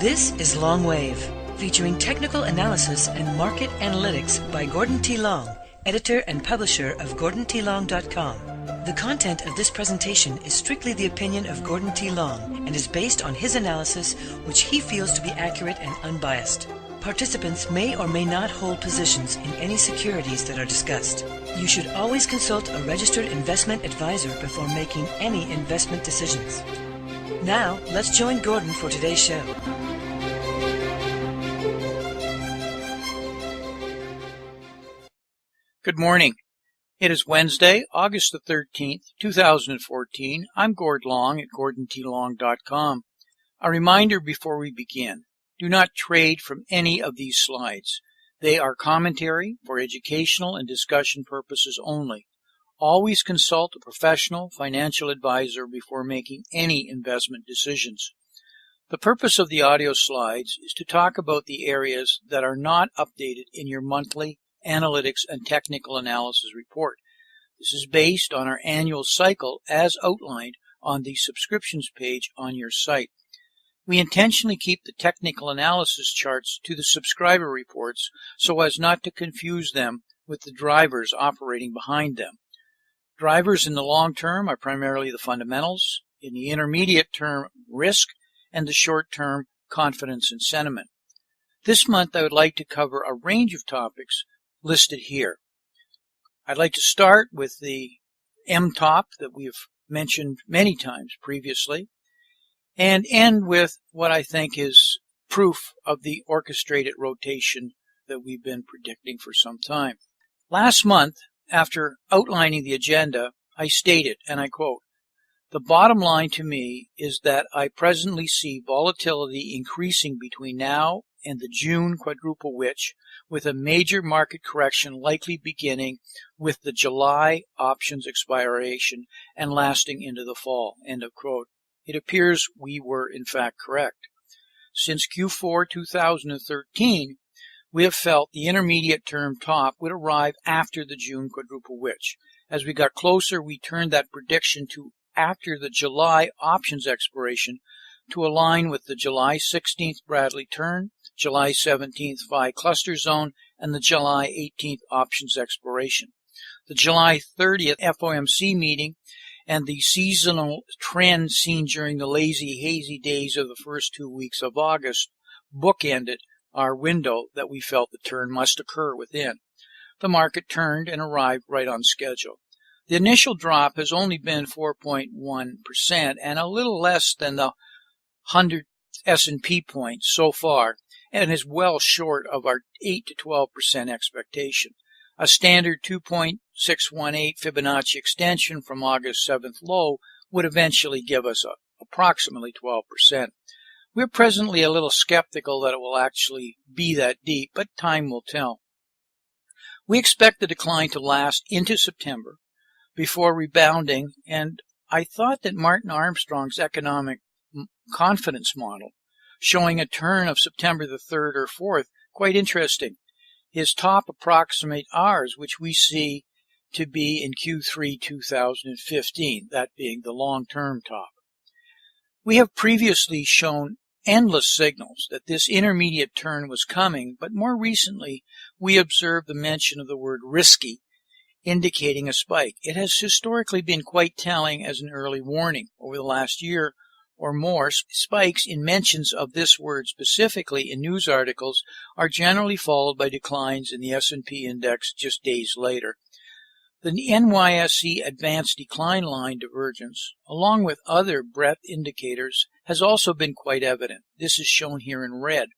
This is LONGWave, featuring technical analysis and market analytics by Gordon T. Long, editor and publisher of GordonTLong.com. The content of this presentation is strictly the opinion of Gordon T. Long and is based on his analysis, which he feels to be accurate and unbiased. Participants may or may not hold positions in any securities that are discussed. You should always consult a registered investment advisor before making any investment decisions. Now, let's join Gordon for today's show. Good morning. It is Wednesday, August the 13th, 2014. I'm Gord Long at GordonTLong.com. A reminder before we begin. Do not trade from any of these slides. They are commentary for educational and discussion purposes only. Always consult a professional financial advisor before making any investment decisions. The purpose of the audio slides is to talk about the areas that are not updated in your monthly analytics and technical analysis report. This is based on our annual cycle as outlined on the subscriptions page on your site. We intentionally keep the technical analysis charts to the subscriber reports so as not to confuse them with the drivers operating behind them. Drivers in the long term are primarily the fundamentals, in the intermediate term, risk, and the short term, confidence and sentiment. This month I would like to cover a range of topics listed here. I'd like to start with the M-top that we've mentioned many times previously, and end with what I think is proof of the orchestrated rotation that we've been predicting for some time. Last month, after outlining the agenda, I stated, and I quote, "The bottom line to me is that I presently see volatility increasing between now and the June quadruple witch, with a major market correction likely beginning with the July options expiration and lasting into the fall." End of quote. It appears we were in fact correct. Since Q4 2013, we have felt the intermediate term top would arrive after the June quadruple witch. As we got closer, we turned that prediction to after the July options expiration to align with the July 16th Bradley turn, July 17th Phi cluster zone, and the July 18th options expiration. The July 30th FOMC meeting and the seasonal trend seen during the lazy, hazy days of the first 2 weeks of August bookended our window that we felt the turn must occur within. The market turned and arrived right on schedule. The initial drop has only been 4.1% and a little less than the 100 S&P points so far, and is well short of our 8 to 12% expectation. A standard 2.618 Fibonacci extension from August 7th low would eventually give us approximately 12%. We're presently a little skeptical that it will actually be that deep, but time will tell. We expect the decline to last into September before rebounding, and I thought that Martin Armstrong's economic confidence model, showing a turn of September the 3rd or 4th, quite interesting. His top approximate ours, which we see to be in Q3 2015, that being the long-term top. We have previously shown endless signals that this intermediate turn was coming, but more recently we observed the mention of the word risky, indicating a spike. It has historically been quite telling as an early warning. Over the last year or more, spikes in mentions of this word specifically in news articles are generally followed by declines in the S&P index just days later. The NYSE advanced decline line divergence, along with other breadth indicators, has also been quite evident. This is shown here in red.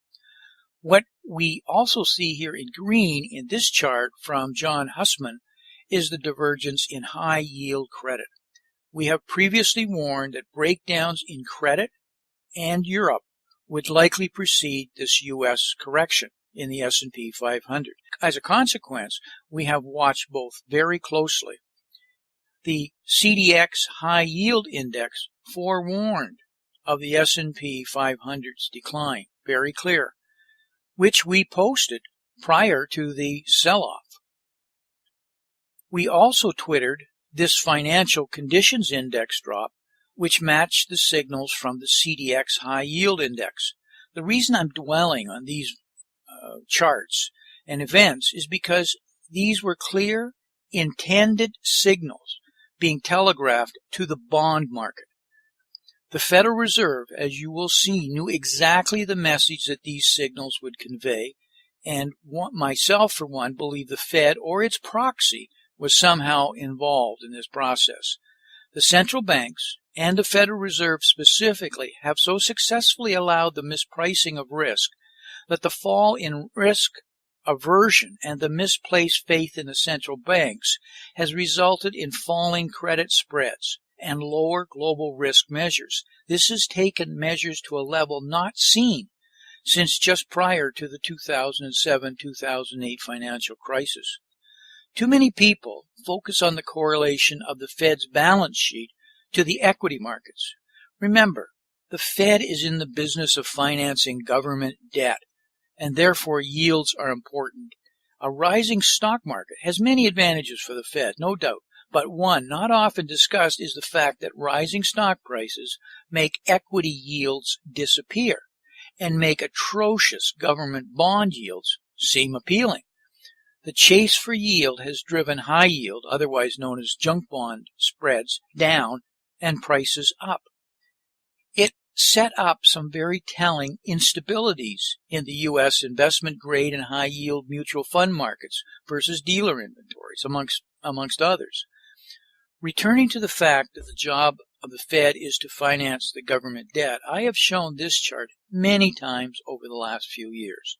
What we also see here in green in this chart from John Hussman is the divergence in high yield credit. We have previously warned that breakdowns in credit and Europe would likely precede this U.S. correction in the S&P 500. As a consequence, we have watched both very closely. The CDX High Yield Index forewarned of the S&P 500's decline, very clear, which we posted prior to the sell-off. We also twittered this Financial Conditions Index drop, which matched the signals from the CDX High Yield Index. The reason I'm dwelling on these charts and events is because these were clear, intended signals being telegraphed to the bond market. The Federal Reserve, as you will see, knew exactly the message that these signals would convey, and myself, for one, believe the Fed or its proxy was somehow involved in this process. The central banks and the Federal Reserve specifically have so successfully allowed the mispricing of risk that the fall in risk aversion and the misplaced faith in the central banks has resulted in falling credit spreads and lower global risk measures. This has taken measures to a level not seen since just prior to the 2007-2008 financial crisis. Too many people focus on the correlation of the Fed's balance sheet to the equity markets. Remember, the Fed is in the business of financing government debt, and therefore yields are important. A rising stock market has many advantages for the Fed, no doubt, but one not often discussed is the fact that rising stock prices make equity yields disappear and make atrocious government bond yields seem appealing. The chase for yield has driven high yield, otherwise known as junk bond spreads, down and prices up. It set up some very telling instabilities in the U.S. investment grade and high yield mutual fund markets versus dealer inventories, amongst others. Returning to the fact that the job of the Fed is to finance the government debt, I have shown this chart many times over the last few years.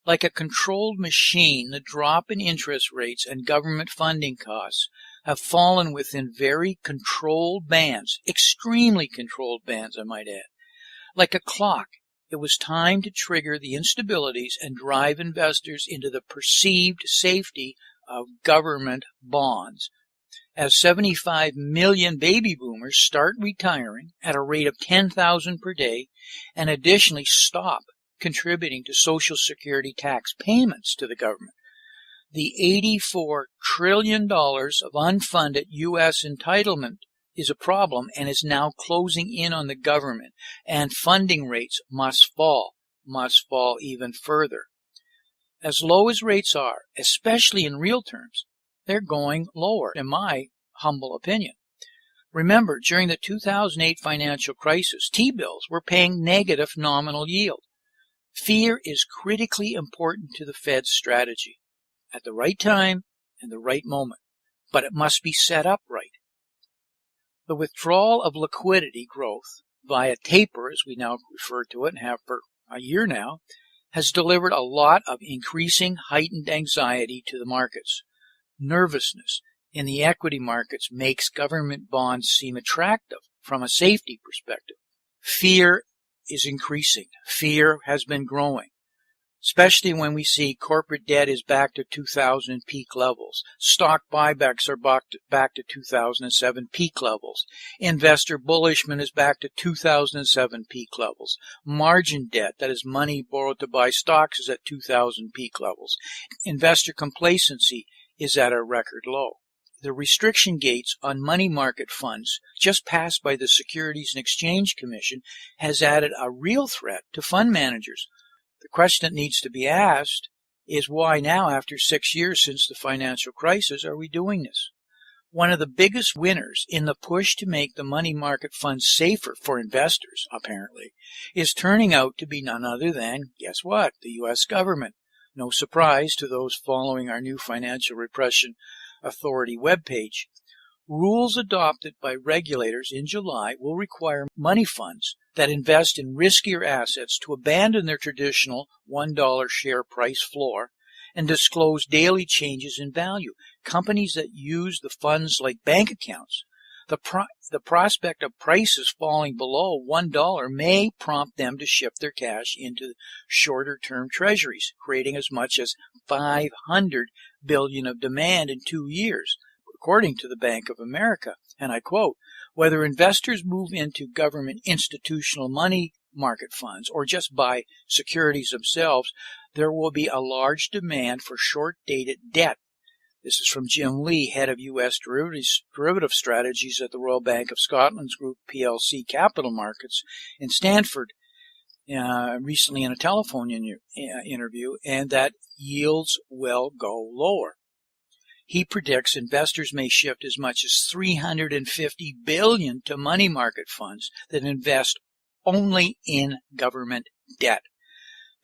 Like a controlled machine, the drop in interest rates and government funding costs have fallen within very controlled bands, extremely controlled bands, I might add. Like a clock, it was time to trigger the instabilities and drive investors into the perceived safety of government bonds. As 75 million baby boomers start retiring at a rate of 10,000 per day and additionally stop contributing to Social Security tax payments to the government. The $84 trillion of unfunded U.S. entitlement is a problem and is now closing in on the government, and funding rates must fall even further. As low as rates are, especially in real terms, they're going lower, in my humble opinion. Remember, during the 2008 financial crisis, T-bills were paying negative nominal yield. Fear is critically important to the Fed's strategy at the right time and the right moment, but it must be set up right. The withdrawal of liquidity growth via taper, as we now refer to it and have for a year now, has delivered a lot of increasing heightened anxiety to the markets. Nervousness in the equity markets makes government bonds seem attractive from a safety perspective. Fear is increasing. Fear has been growing, especially when we see corporate debt is back to 2000 peak levels. Stock buybacks are back to 2007 peak levels. Investor bullishment is back to 2007 peak levels. Margin debt, that is money borrowed to buy stocks, is at 2000 peak levels. Investor complacency is at a record low. The restriction gates on money market funds just passed by the Securities and Exchange Commission has added a real threat to fund managers. The question that needs to be asked is why now, after 6 years since the financial crisis, are we doing this? One of the biggest winners in the push to make the money market funds safer for investors, apparently, is turning out to be none other than, guess what, the U.S. government. No surprise to those following our new Financial Repression Authority webpage. Rules adopted by regulators in July will require money funds that invest in riskier assets to abandon their traditional $1 share price floor and disclose daily changes in value. Companies that use the funds like bank accounts, the prospect of prices falling below $1 may prompt them to shift their cash into shorter-term treasuries, creating as much as $500 billion of demand in 2 years, according to the Bank of America. And I quote, "Whether investors move into government institutional money market funds or just buy securities themselves, there will be a large demand for short-dated debt." This is from Jim Lee, head of U.S. derivative strategies at the Royal Bank of Scotland's Group plc Capital Markets in Stanford. recently in a telephone interview, and that yields will go lower. He predicts investors may shift as much as $350 billion to money market funds that invest only in government debt.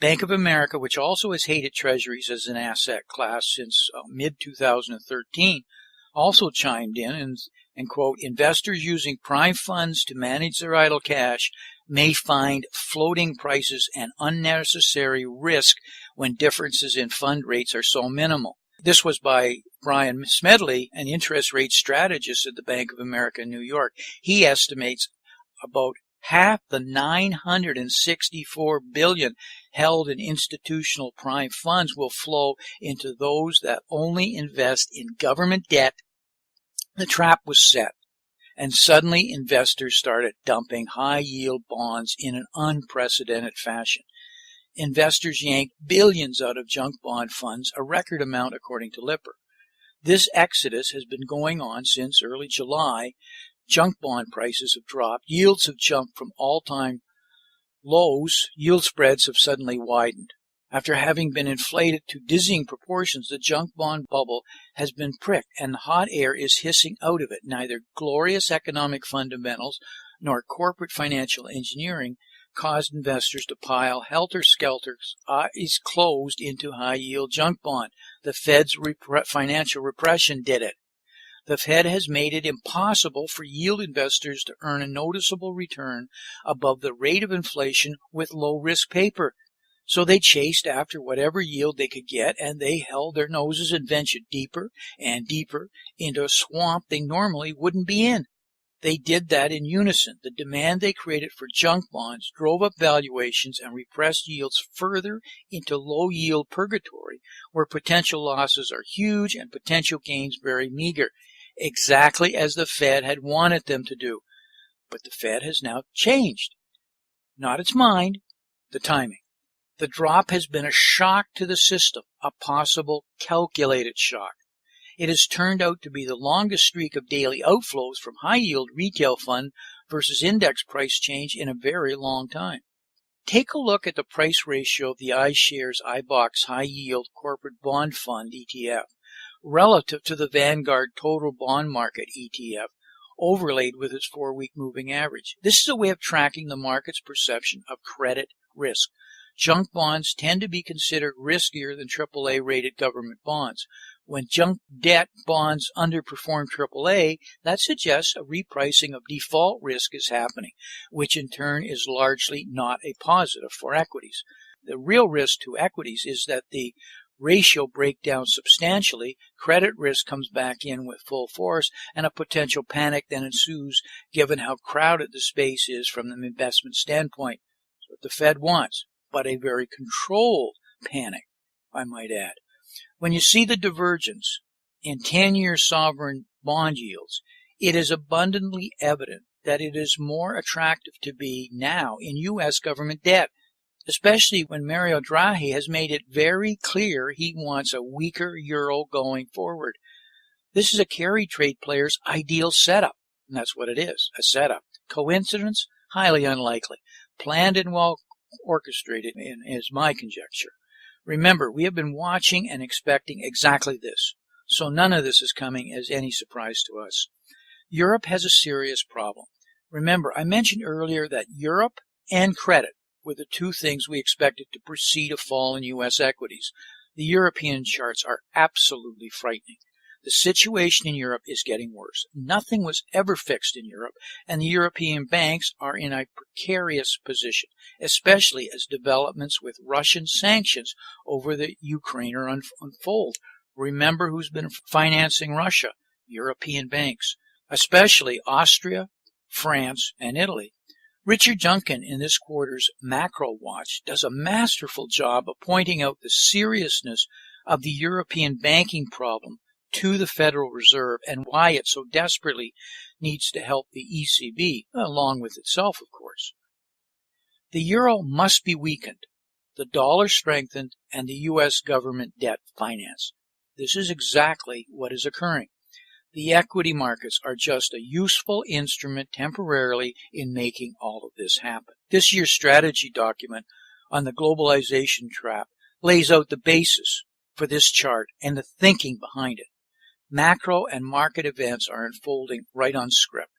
Bank of America, which also has hated treasuries as an asset class since mid-2013, also chimed in and quote, investors using prime funds to manage their idle cash may find floating prices an unnecessary risk when differences in fund rates are so minimal. This was by Brian Smedley, an interest rate strategist at the Bank of America in New York. He estimates about half the $964 billion held in institutional prime funds will flow into those that only invest in government debt. The trap was set, and suddenly investors started dumping high-yield bonds in an unprecedented fashion. Investors yanked billions out of junk bond funds, a record amount according to Lipper. This exodus has been going on since early July. Junk bond prices have dropped. Yields have jumped from all-time lows. Yield spreads have suddenly widened. After having been inflated to dizzying proportions, the junk bond bubble has been pricked, and the hot air is hissing out of it. Neither glorious economic fundamentals nor corporate financial engineering caused investors to pile helter-skelter, eyes closed into high-yield junk bond. The Fed's financial repression did it. The Fed has made it impossible for yield investors to earn a noticeable return above the rate of inflation with low-risk paper. So they chased after whatever yield they could get, and they held their noses and ventured deeper and deeper into a swamp they normally wouldn't be in. They did that in unison. The demand they created for junk bonds drove up valuations and repressed yields further into low-yield purgatory, where potential losses are huge and potential gains very meager, exactly as the Fed had wanted them to do. But the Fed has now changed. Not its mind, the timing. The drop has been a shock to the system, a possible calculated shock. It has turned out to be the longest streak of daily outflows from high-yield retail fund versus index price change in a very long time. Take a look at the price ratio of the iShares iBoxx High Yield Corporate Bond Fund ETF relative to the Vanguard Total Bond Market ETF overlaid with its 4-week moving average. This is a way of tracking the market's perception of credit risk. Junk bonds tend to be considered riskier than AAA-rated government bonds. When junk debt bonds underperform AAA, that suggests a repricing of default risk is happening, which in turn is largely not a positive for equities. The real risk to equities is that the ratio break down substantially, credit risk comes back in with full force, and a potential panic then ensues given how crowded the space is from an investment standpoint. That's what the Fed wants, but a very controlled panic, I might add. When you see the divergence in 10-year sovereign bond yields, it is abundantly evident that it is more attractive to be now in U.S. government debt, especially when Mario Draghi has made it very clear he wants a weaker euro going forward. This is a carry trade player's ideal setup, and that's what it is, a setup. Coincidence? Highly unlikely. Planned and well orchestrated is my conjecture. Remember, we have been watching and expecting exactly this, so none of this is coming as any surprise to us. Europe has a serious problem. Remember, I mentioned earlier that Europe and credit were the two things we expected to precede a fall in U.S. equities. The European charts are absolutely frightening. The situation in Europe is getting worse. Nothing was ever fixed in Europe, and the European banks are in a precarious position, especially as developments with Russian sanctions over the Ukraine are unfold. Remember who's been financing Russia? European banks, especially Austria, France, and Italy. Richard Junkin in this quarter's Macro Watch does a masterful job of pointing out the seriousness of the European banking problem to the Federal Reserve and why it so desperately needs to help the ECB, along with itself, of course. The euro must be weakened, the dollar strengthened, and the U.S. government debt financed. This is exactly what is occurring. The equity markets are just a useful instrument temporarily in making all of this happen. This year's strategy document on the globalization trap lays out the basis for this chart and the thinking behind it. Macro and market events are unfolding right on script.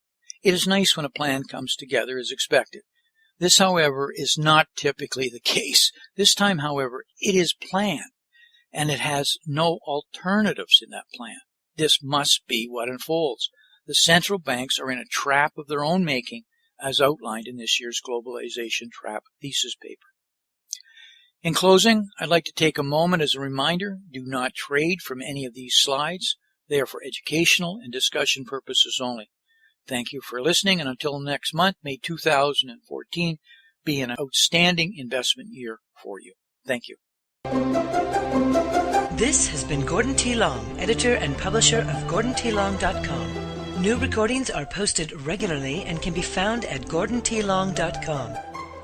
It is nice when a plan comes together as expected. This, however, is not typically the case. This time, however, it is planned, and it has no alternatives in that plan. This must be what unfolds. The central banks are in a trap of their own making, as outlined in this year's globalization trap thesis paper. In closing, I'd like to take a moment as a reminder, do not trade from any of these slides. They are for educational and discussion purposes only. Thank you for listening, and until next month, may 2014 be an outstanding investment year for you. Thank you. This has been Gordon T. Long, editor and publisher of GordonTLong.com. New recordings are posted regularly and can be found at GordonTLong.com.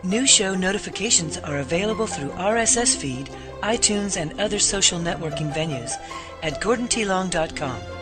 New show notifications are available through RSS feed, iTunes, and other social networking venues at GordonTLong.com.